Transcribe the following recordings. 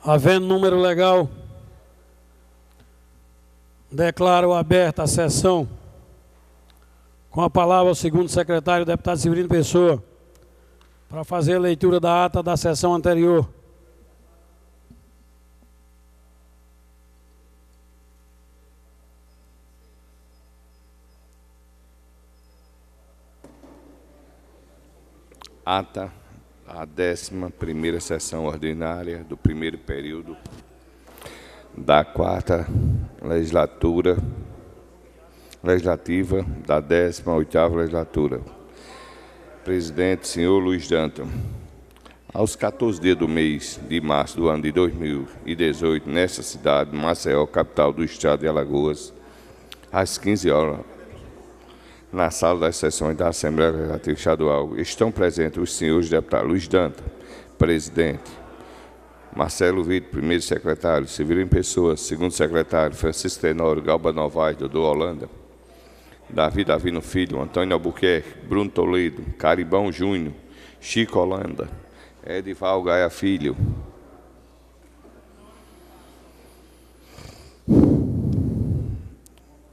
Havendo número legal, declaro aberta a sessão. Com a palavra, o segundo secretário, o deputado Severino Pessoa, para fazer a leitura da ata da sessão anterior. Ata a 11ª sessão ordinária do primeiro período da 4ª legislativa da 18ª legislatura. Presidente, senhor Luiz Dantas. Aos 14 dias do mês de março do ano de 2018, nesta cidade, Maceió, capital do estado de Alagoas, às 15 horas, na sala das sessões da Assembleia Legislativa Estadual, estão presentes os senhores deputados Luiz Dantas, presidente, Marcelo Vitor, primeiro secretário, Severino Pessoa, segundo secretário, Francisco Tenório, Galba Novaes, Dodô Holanda, Davi Davino Filho, Antônio Albuquerque, Bruno Toledo, Caribão Júnior, Chico Holanda, Edival Gaia Filho,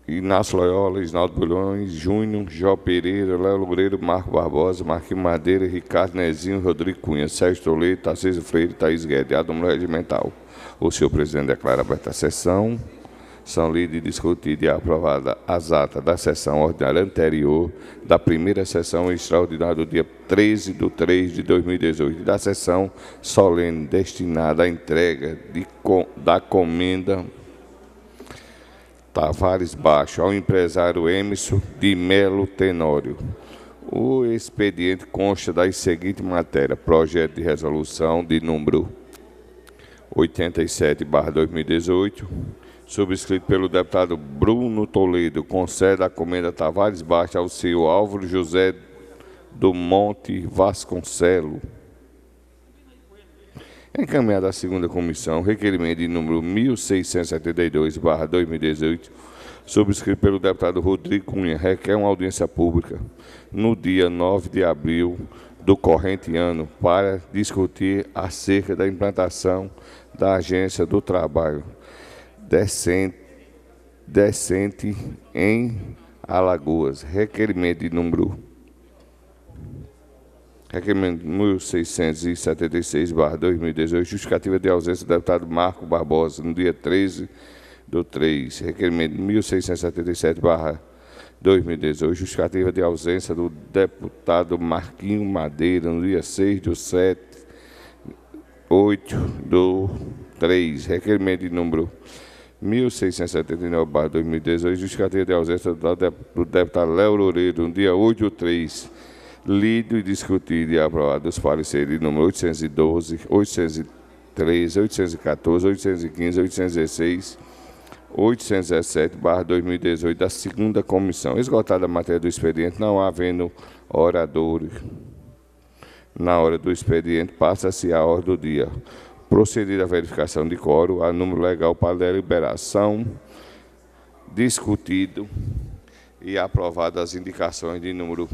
Inácio Loyola, Isnaldo Bulhões, Júnior, Jó Pereira, Léo Loureiro, Marco Barbosa, Marquinhos Madeira, Ricardo Nezinho, Rodrigo Cunha, Sérgio Toledo, Tarcísio Freire, Thaís Guedes, Adamo Regimental. O senhor presidente declara aberta a sessão. São lidas e discutidas e aprovadas as atas da sessão ordinária anterior, da primeira sessão extraordinária do dia 13/3/2018 e da sessão solene destinada à entrega da comenda Tavares Baixo ao empresário Emerson de Melo Tenório. O expediente consta das seguintes matérias: projeto de resolução de número 87/2018, subscrito pelo deputado Bruno Toledo, concede a comenda Tavares Baixo ao senhor Álvaro José do Monte Vasconcelo. Encaminhado à segunda comissão, requerimento de número 1672/2018, subscrito pelo deputado Rodrigo Cunha, requer uma audiência pública no dia 9 de abril do corrente ano para discutir acerca da implantação da Agência do Trabalho Decente em Alagoas. Requerimento de número 1676/2018, justificativa de ausência do deputado Marco Barbosa, no dia 13/3. Requerimento 1677/2018, justificativa de ausência do deputado Marquinhos Madeira, no dia 6/8/3. Requerimento de número 1679/2018, justificativa de ausência do deputado Léo Loureiro, no dia 8/3. Lido e discutido e aprovado os pareceres de número 812, 813, 814, 815, 816, 817/2018 da segunda comissão. Esgotada a matéria do expediente, não havendo oradores na hora do expediente, passa-se a ordem do dia. Procedida a verificação de quórum, a número legal para deliberação, discutido e aprovado as indicações de número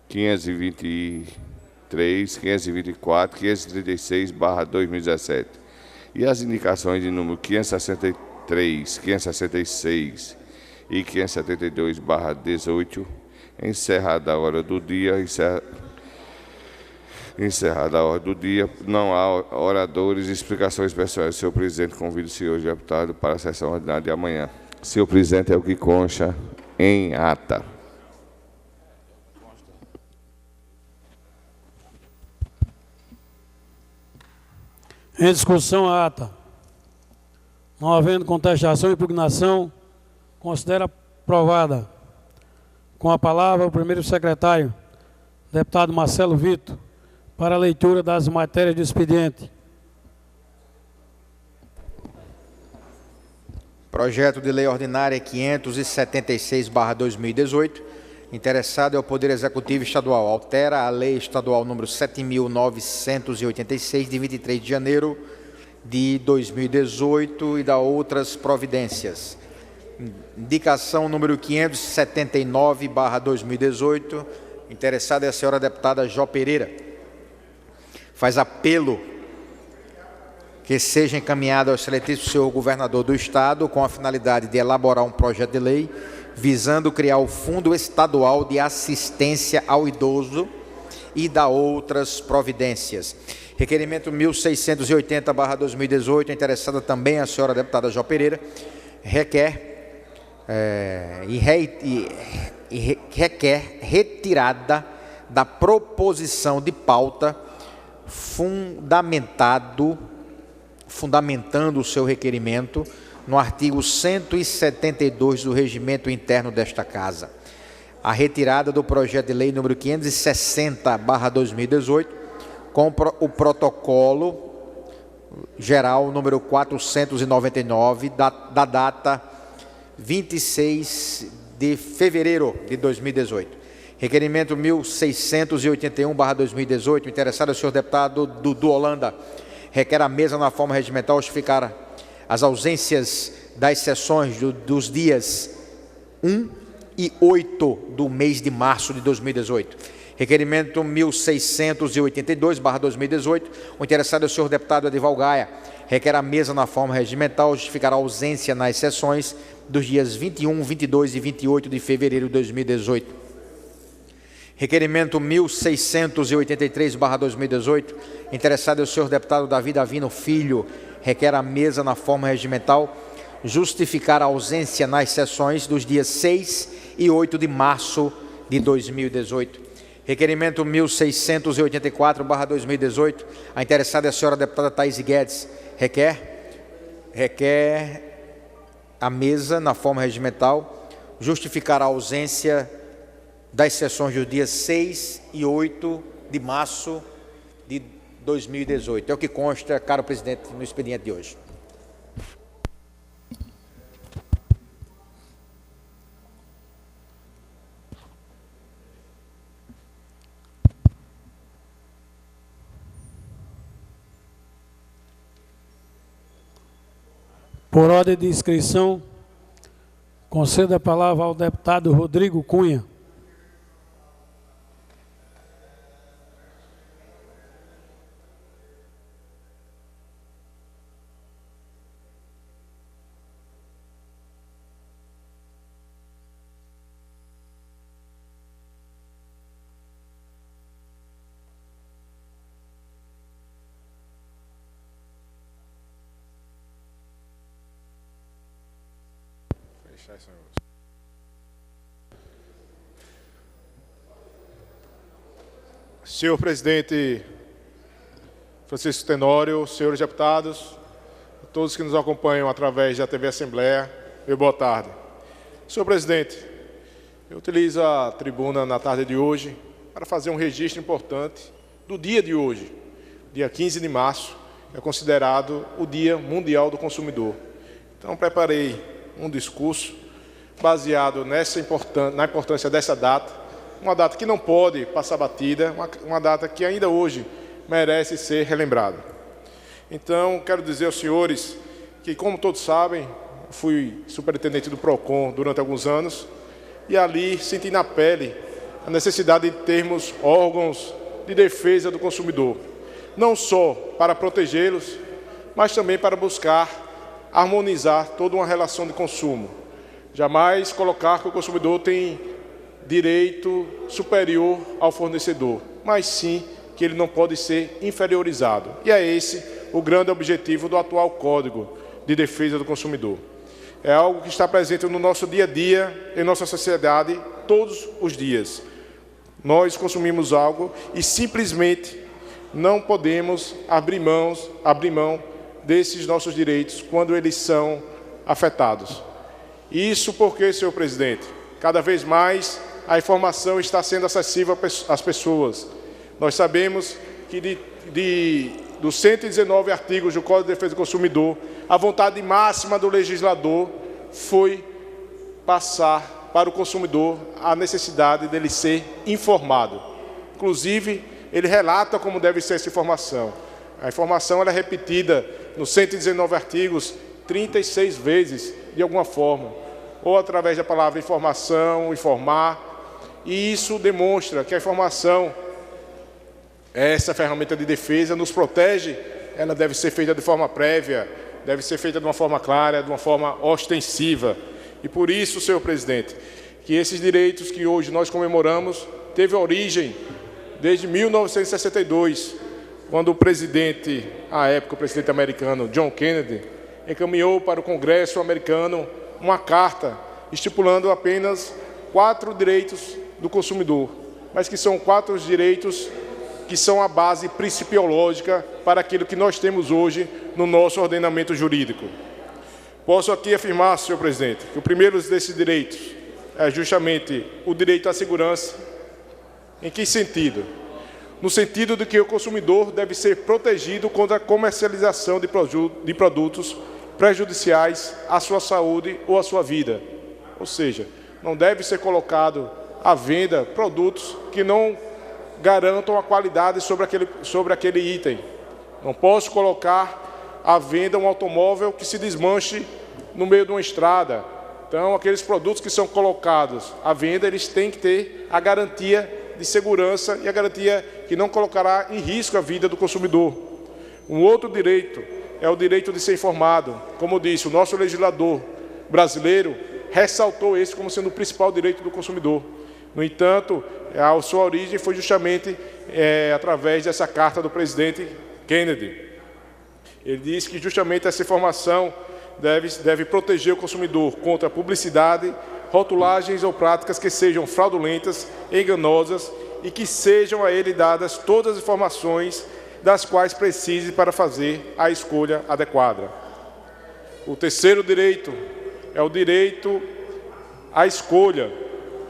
523, 524, 536/2017 e as indicações de número 563, 566 e 572/18. Encerrada a hora do dia, não há oradores e explicações pessoais. Senhor presidente, convido o senhor deputado para a sessão ordinária de amanhã. Senhor presidente, é o que consta em ata. Em discussão a ata. Não havendo contestação e impugnação, considera aprovada. Com a palavra, o primeiro secretário, deputado Marcelo Vitor, para a leitura das matérias do expediente. Projeto de Lei Ordinária 576/2018. Interessado é o Poder Executivo Estadual. Altera a Lei Estadual número 7.986, de 23 de janeiro de 2018 e da outras providências. Indicação número 579/2018. Interessada é a senhora deputada Jó Pereira. Faz apelo que seja encaminhado ao excelentíssimo senhor governador do Estado com a finalidade de elaborar um projeto de lei visando criar o Fundo Estadual de Assistência ao Idoso e da outras providências. Requerimento 1680/2018, interessada também a senhora deputada Jó Pereira, requer retirada da proposição de pauta fundamentando o seu requerimento no artigo 172 do Regimento Interno desta Casa. A retirada do projeto de lei número 560/2018, com o protocolo geral número 499, da data 26 de fevereiro de 2018. Requerimento 1681/2018, interessado ao senhor deputado Dudu Holanda, requer a mesa na forma regimental justificar as ausências das sessões dos dias 1 e 8 do mês de março de 2018. Requerimento 1682/2018, o interessado é o senhor deputado Edival Gaia, requer a mesa na forma regimental justificar a ausência nas sessões dos dias 21, 22 e 28 de fevereiro de 2018. Requerimento 1683/2018, interessado é o senhor deputado Davi Davino Filho, requer a mesa na forma regimental justificar a ausência nas sessões dos dias 6 e 8 de março de 2018. Requerimento 1684/2018, a interessada é a senhora deputada Thaís Guedes, requer a mesa na forma regimental justificar a ausência das sessões dos dias 6 e 8 de março de 2018. É o que consta, caro presidente, no expediente de hoje. Por ordem de inscrição, concedo a palavra ao deputado Rodrigo Cunha. Senhor presidente Francisco Tenório, senhores deputados, todos que nos acompanham através da TV Assembleia, meu boa tarde. Senhor presidente, eu utilizo a tribuna na tarde de hoje para fazer um registro importante do dia de hoje, dia 15 de março, é considerado o Dia Mundial do Consumidor. Então, preparei um discurso baseado na importância dessa data, uma data que não pode passar batida, uma data que ainda hoje merece ser relembrada. Então, quero dizer aos senhores que, como todos sabem, fui superintendente do PROCON durante alguns anos e ali senti na pele a necessidade de termos órgãos de defesa do consumidor, não só para protegê-los, mas também para buscar harmonizar toda uma relação de consumo. Jamais colocar que o consumidor tem direito superior ao fornecedor, mas sim que ele não pode ser inferiorizado. E é esse o grande objetivo do atual Código de Defesa do Consumidor. É algo que está presente no nosso dia a dia, em nossa sociedade, todos os dias. Nós consumimos algo e simplesmente não podemos abrir mão desses nossos direitos quando eles são afetados. Isso porque, senhor presidente, cada vez mais a informação está sendo acessível às pessoas. Nós sabemos que dos 119 artigos do Código de Defesa do Consumidor, a vontade máxima do legislador foi passar para o consumidor a necessidade dele ser informado. Inclusive, ele relata como deve ser essa informação. A informação ela é repetida nos 119 artigos 36 vezes, de alguma forma, ou através da palavra informação, informar, e isso demonstra que a informação, essa ferramenta de defesa, nos protege ela deve ser feita de forma prévia, deve ser feita de uma forma clara, de uma forma ostensiva. E por isso, senhor presidente, que esses direitos que hoje nós comemoramos teve origem desde 1962, quando o presidente, à época o presidente americano John Kennedy, encaminhou para o Congresso americano uma carta estipulando apenas 4 direitos do consumidor, mas que são 4 direitos que são a base principiológica para aquilo que nós temos hoje no nosso ordenamento jurídico. Posso aqui afirmar, senhor presidente, que o primeiro desses direitos é justamente o direito à segurança. Em que sentido? No sentido de que o consumidor deve ser protegido contra a comercialização de produtos prejudiciais à sua saúde ou à sua vida. Ou seja, não deve ser colocado à venda produtos que não garantam a qualidade sobre aquele item. Não posso colocar à venda um automóvel que se desmanche no meio de uma estrada. Então, aqueles produtos que são colocados à venda, eles têm que ter a garantia de segurança e a garantia que não colocará em risco a vida do consumidor. Um outro direito é o direito de ser informado. Como disse, o nosso legislador brasileiro ressaltou esse como sendo o principal direito do consumidor. No entanto, a sua origem foi justamente através dessa carta do presidente Kennedy. Ele disse que justamente essa informação deve proteger o consumidor contra a publicidade, rotulagens ou práticas que sejam fraudulentas, enganosas e que sejam a ele dadas todas as informações das quais precise para fazer a escolha adequada. O terceiro direito é o direito à escolha.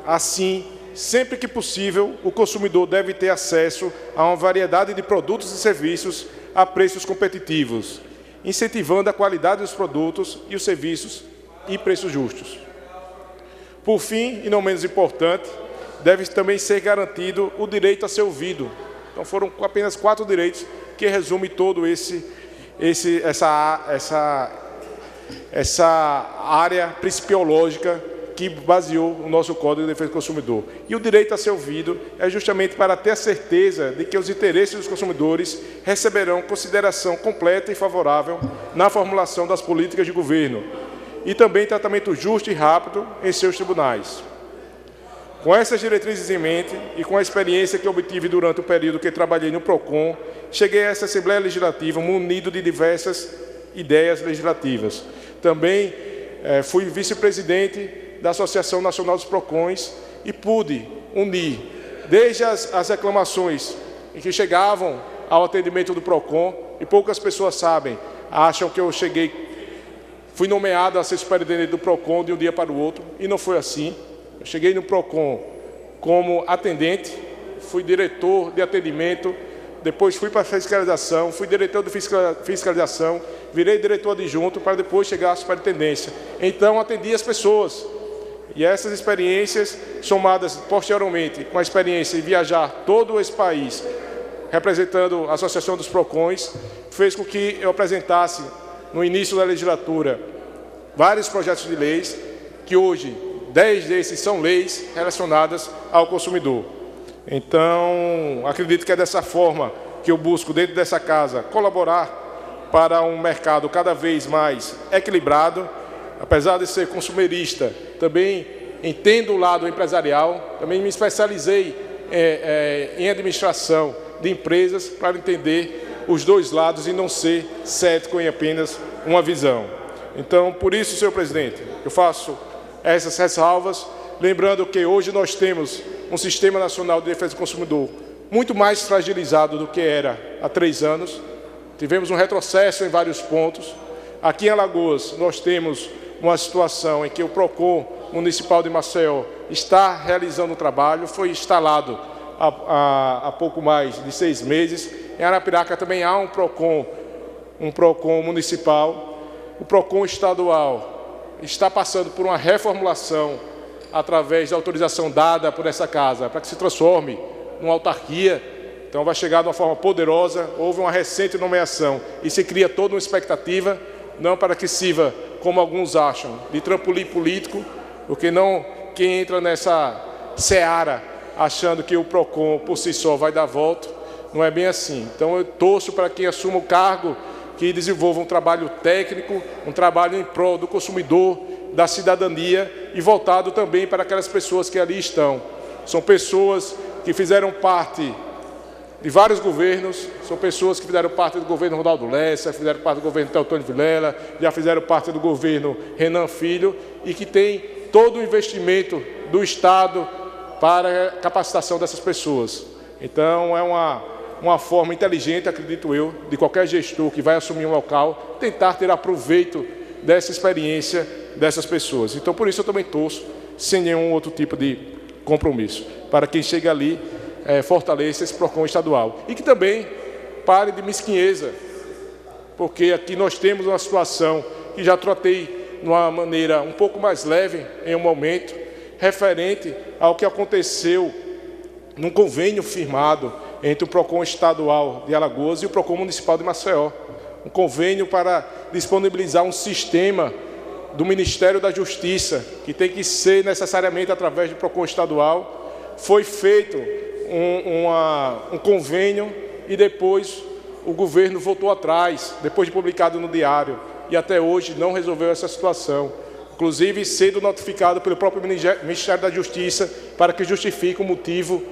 Assim, sempre que possível, o consumidor deve ter acesso a uma variedade de produtos e serviços a preços competitivos, incentivando a qualidade dos produtos e os serviços e preços justos. Por fim, e não menos importante, deve também ser garantido o direito a ser ouvido. Então, foram apenas 4 direitos que resumem todo essa área principiológica que baseou o nosso Código de Defesa do Consumidor. E o direito a ser ouvido é justamente para ter a certeza de que os interesses dos consumidores receberão consideração completa e favorável na formulação das políticas de governo e também tratamento justo e rápido em seus tribunais. Com essas diretrizes em mente e com a experiência que obtive durante o período que trabalhei no PROCON, cheguei a essa Assembleia Legislativa munido de diversas ideias legislativas. Também fui vice-presidente da Associação Nacional dos PROCONs e pude unir desde as reclamações que chegavam ao atendimento do PROCON, e poucas pessoas sabem, acham que eu fui nomeado a ser superintendente do PROCON de um dia para o outro, e não foi assim. Eu cheguei no PROCON como atendente, fui diretor de atendimento, depois fui para a fiscalização, fui diretor de fiscalização, virei diretor adjunto para depois chegar à superintendência. Então, atendi as pessoas. E essas experiências, somadas posteriormente com a experiência de viajar todo esse país, representando a Associação dos PROCONs, fez com que eu apresentasse, no início da legislatura, vários projetos de leis, que hoje 10 desses são leis relacionadas ao consumidor. Então, acredito que é dessa forma que eu busco, dentro dessa casa, colaborar para um mercado cada vez mais equilibrado. Apesar de ser consumerista, também entendo o lado empresarial, também me especializei em administração de empresas para entender os dois lados e não ser cético em apenas uma visão. Então, por isso, senhor presidente, eu faço essas ressalvas, lembrando que hoje nós temos um Sistema Nacional de Defesa do Consumidor muito mais fragilizado do que era há 3 anos. Tivemos um retrocesso em vários pontos. Aqui em Alagoas, nós temos uma situação em que o PROCON Municipal de Maceió está realizando o trabalho, foi instalado há pouco mais de 6 meses. Em Arapiraca também há um PROCON municipal. O PROCON estadual está passando por uma reformulação através da autorização dada por essa casa para que se transforme numa autarquia. Então vai chegar de uma forma poderosa. Houve uma recente nomeação e se cria toda uma expectativa, não para que sirva, como alguns acham, de trampolim político, porque não quem entra nessa seara achando que o PROCON por si só vai dar volta, Não é bem assim. Então eu torço para quem assuma o cargo que desenvolva um trabalho técnico, um trabalho em prol do consumidor, da cidadania e voltado também para aquelas pessoas que ali estão. São pessoas que fizeram parte de vários governos, são pessoas que fizeram parte do governo Ronaldo Lessa, fizeram parte do governo Teotônio Vilela, já fizeram parte do governo Renan Filho e que tem todo o investimento do Estado para a capacitação dessas pessoas. Então, é uma forma inteligente, acredito eu, de qualquer gestor que vai assumir um local, tentar ter aproveito dessa experiência dessas pessoas. Então, por isso eu também torço, sem nenhum outro tipo de compromisso, para quem chega ali, fortaleça esse PROCON estadual. E que também pare de mesquinheza, porque aqui nós temos uma situação que já tratei de uma maneira um pouco mais leve em um momento, referente ao que aconteceu num convênio firmado entre o PROCON estadual de Alagoas e o PROCON municipal de Maceió. Um convênio para disponibilizar um sistema do Ministério da Justiça, que tem que ser necessariamente através do PROCON estadual. Foi feito um convênio e depois o governo voltou atrás, depois de publicado no diário, e até hoje não resolveu essa situação. Inclusive sendo notificado pelo próprio Ministério da Justiça para que justifique o motivo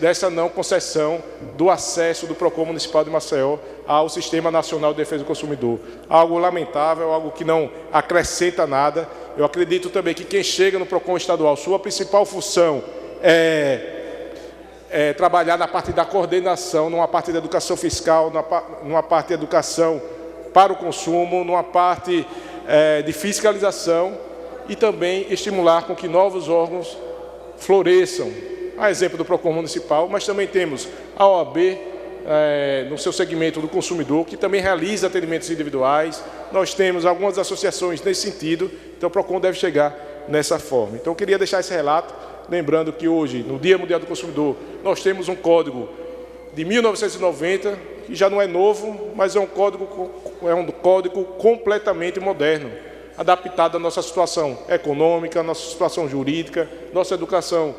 dessa não concessão do acesso do PROCON municipal de Maceió ao Sistema Nacional de Defesa do Consumidor. Algo lamentável, algo que não acrescenta nada. Eu acredito também que quem chega no PROCON estadual, sua principal função é trabalhar na parte da coordenação, numa parte da educação fiscal, numa parte de educação para o consumo, numa parte de fiscalização e também estimular com que novos órgãos floresçam. A exemplo do PROCON municipal, mas também temos a OAB no seu segmento do consumidor, que também realiza atendimentos individuais. Nós temos algumas associações nesse sentido, então o PROCON deve chegar nessa forma. Então eu queria deixar esse relato, lembrando que hoje, no Dia Mundial do Consumidor, nós temos um código de 1990, que já não é novo, mas é um código completamente moderno, adaptado à nossa situação econômica, à nossa situação jurídica, nossa educação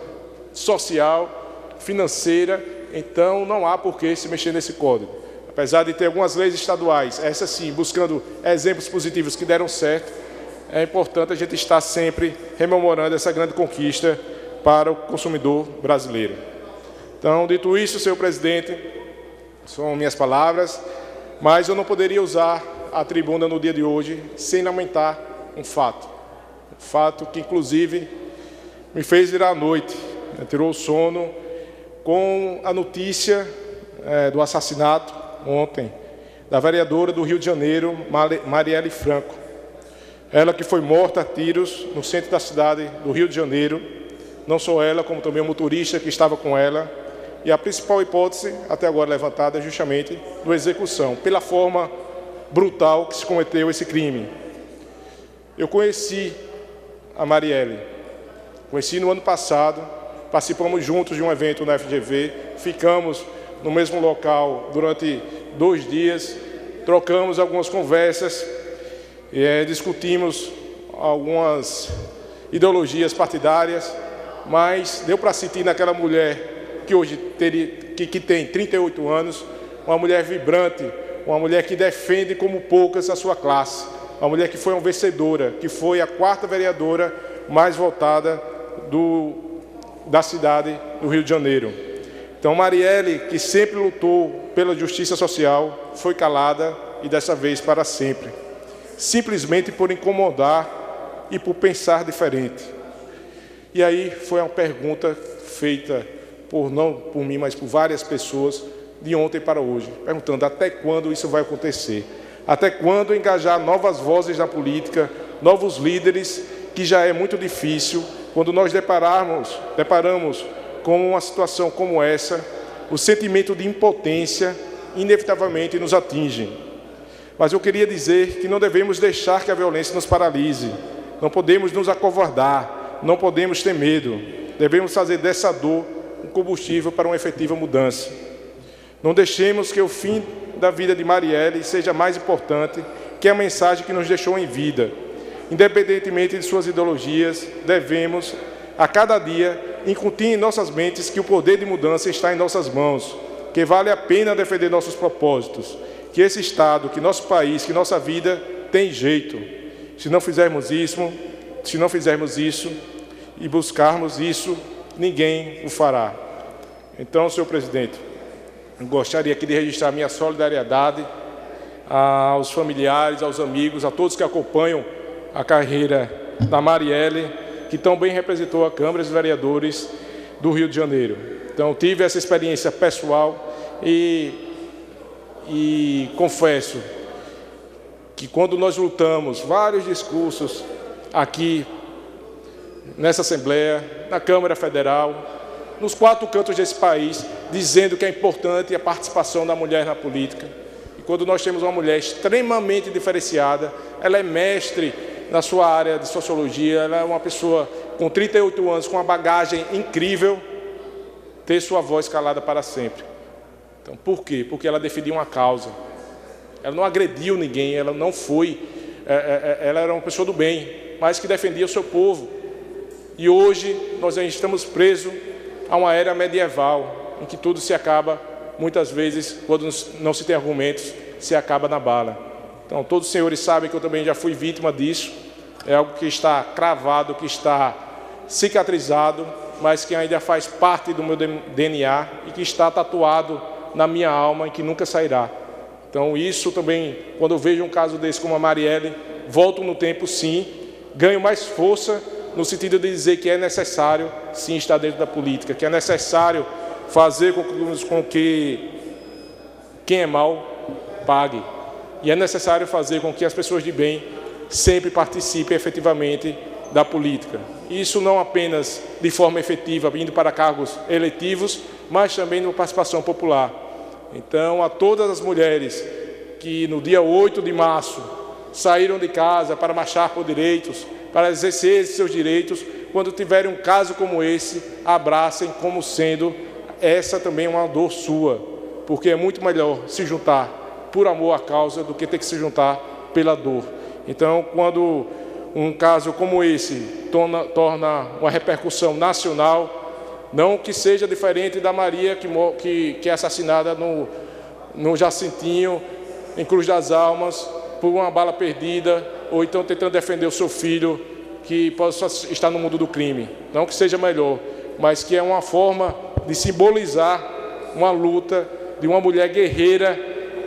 social, financeira. Então não há por que se mexer nesse código. Apesar de ter algumas leis estaduais, essas sim, buscando exemplos positivos que deram certo, é importante a gente estar sempre rememorando essa grande conquista para o consumidor brasileiro. Então, dito isso, senhor presidente, são minhas palavras, mas eu não poderia usar a tribuna no dia de hoje sem lamentar um fato que inclusive me fez virar à noite, tirou o sono, com a notícia do assassinato ontem da vereadora do Rio de Janeiro, Marielle Franco. Ela que foi morta a tiros no centro da cidade do Rio de Janeiro, não só ela, como também o motorista que estava com ela, e a principal hipótese até agora levantada é justamente de execução, pela forma brutal que se cometeu esse crime. Eu conheci a Marielle, conheci no ano passado, participamos juntos de um evento na FGV, ficamos no mesmo local durante 2 dias, trocamos algumas conversas, discutimos algumas ideologias partidárias, mas deu para sentir naquela mulher que hoje tem 38 anos, uma mulher vibrante, uma mulher que defende como poucas a sua classe, uma mulher que foi uma vencedora, que foi a 4ª vereadora mais votada da cidade do Rio de Janeiro. Então, Marielle, que sempre lutou pela justiça social, foi calada e dessa vez para sempre, simplesmente por incomodar e por pensar diferente. E aí foi uma pergunta feita não por mim, mas por várias pessoas, de ontem para hoje, perguntando até quando isso vai acontecer, até quando engajar novas vozes na política, novos líderes, que já é muito difícil. Quando nós deparamos com uma situação como essa, o sentimento de impotência inevitavelmente nos atinge. Mas eu queria dizer que não devemos deixar que a violência nos paralise, não podemos nos acovardar, não podemos ter medo, devemos fazer dessa dor um combustível para uma efetiva mudança. Não deixemos que o fim da vida de Marielle seja mais importante que a mensagem que nos deixou em vida. Independentemente de suas ideologias, devemos, a cada dia, incutir em nossas mentes que o poder de mudança está em nossas mãos, que vale a pena defender nossos propósitos, que esse Estado, que nosso país, que nossa vida tem jeito. Se não fizermos isso e buscarmos isso, ninguém o fará. Então, senhor presidente, eu gostaria aqui de registrar minha solidariedade aos familiares, aos amigos, a todos que acompanham a carreira da Marielle, que tão bem representou a Câmara dos Vereadores do Rio de Janeiro. Então, tive essa experiência pessoal e confesso que quando nós lutamos vários discursos aqui nessa Assembleia, na Câmara Federal, nos 4 cantos desse país, dizendo que é importante a participação da mulher na política. E quando nós temos uma mulher extremamente diferenciada, ela é mestre na sua área de sociologia, ela é uma pessoa com 38 anos, com uma bagagem incrível, ter sua voz calada para sempre. Então, por quê? Porque ela defendia uma causa. Ela não agrediu ninguém, ela não foi... ela era uma pessoa do bem, mas que defendia o seu povo. E hoje nós ainda estamos presos a uma era medieval, em que tudo se acaba, muitas vezes, quando não se tem argumentos, se acaba na bala. Então, todos os senhores sabem que eu também já fui vítima disso. É algo que está cravado, que está cicatrizado, mas que ainda faz parte do meu DNA e que está tatuado na minha alma e que nunca sairá. Então, isso também, quando eu vejo um caso desse como a Marielle, volto no tempo, sim, ganho mais força no sentido de dizer que é necessário, sim, estar dentro da política, que é necessário fazer com que quem é mal pague. E é necessário fazer com que as pessoas de bem sempre participem efetivamente da política. Isso não apenas de forma efetiva, indo para cargos eletivos, mas também na participação popular. Então, a todas as mulheres que no dia 8 de março saíram de casa para marchar por direitos, para exercer seus direitos, quando tiverem um caso como esse, abracem como sendo essa também uma dor sua, porque é muito melhor se juntar por amor à causa do que ter que se juntar pela dor. Então, quando um caso como esse torna uma repercussão nacional, não que seja diferente da Maria que é assassinada no Jacintinho, em Cruz das Almas, por uma bala perdida, ou então tentando defender o seu filho que possa estar no mundo do crime. Não que seja melhor, mas que é uma forma de simbolizar uma luta de uma mulher guerreira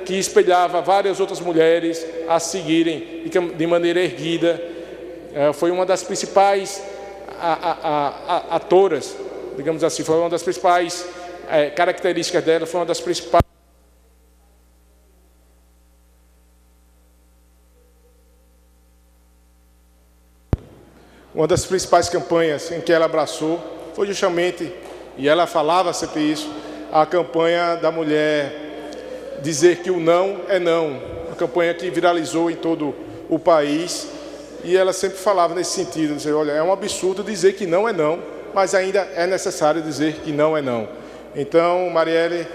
que espelhava várias outras mulheres a seguirem de maneira erguida. Foi uma das principais atoras, digamos assim, foi uma das principais características dela, foi uma das principais campanhas em que ela abraçou foi justamente, e ela falava sempre isso, a campanha da mulher dizer que o não é não, uma campanha que viralizou em todo o país, e ela sempre falava nesse sentido, dizer, olha, é um absurdo dizer que não é não, mas ainda é necessário dizer que não é não. Então, Marielle,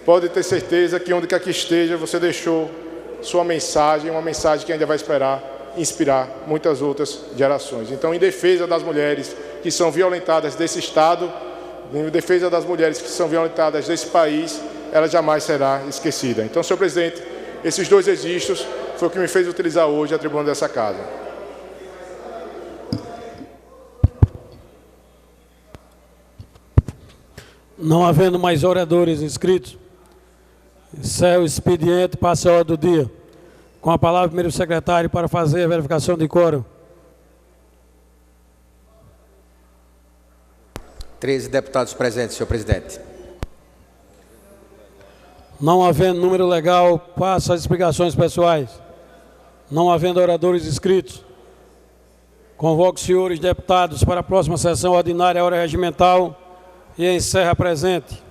pode ter certeza que onde quer que esteja, você deixou sua mensagem, uma mensagem que ainda vai inspirar muitas outras gerações. Então, em defesa das mulheres que são violentadas desse Estado, em defesa das mulheres que são violentadas desse país, ela jamais será esquecida. Então, senhor presidente, esses 2 registros foi o que me fez utilizar hoje a tribuna dessa casa. Não havendo mais oradores inscritos, encerra o expediente, passa a hora do dia. Com a palavra, o primeiro secretário para fazer a verificação de quórum. 13 deputados presentes, senhor presidente. Não havendo número legal, passa as explicações pessoais. Não havendo oradores inscritos, convoco os senhores deputados para a próxima sessão ordinária, hora regimental, e encerra presente.